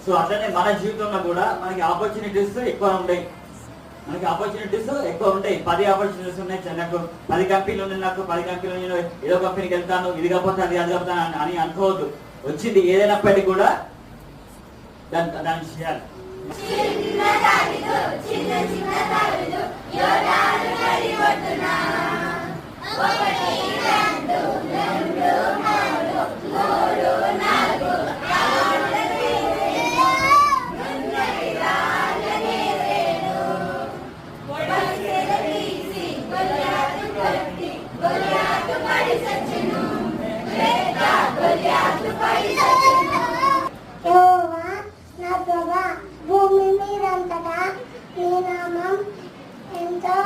So అట్లనే మన జీవితంలో కూడా మనకి ఆపర్చునిటీస్ ఎక్కువ ఉంటాయి. 10 ఆపర్చునిటీస్ ఉన్నాయి. నాకు 10 కంపెనీలు ఉన్నాయి, నాకు 10 కంపెనీలు నేను ఏదో కంపెనీకి వెళ్తాను, ఇది కాకపోతే అది కాకపోతాను అని అనుకోవద్దు. వచ్చింది ఏదైనప్పటికీ కూడా దాన్ని చేయాలి. భూమి మీదంతటా నీ నామం ఎంతో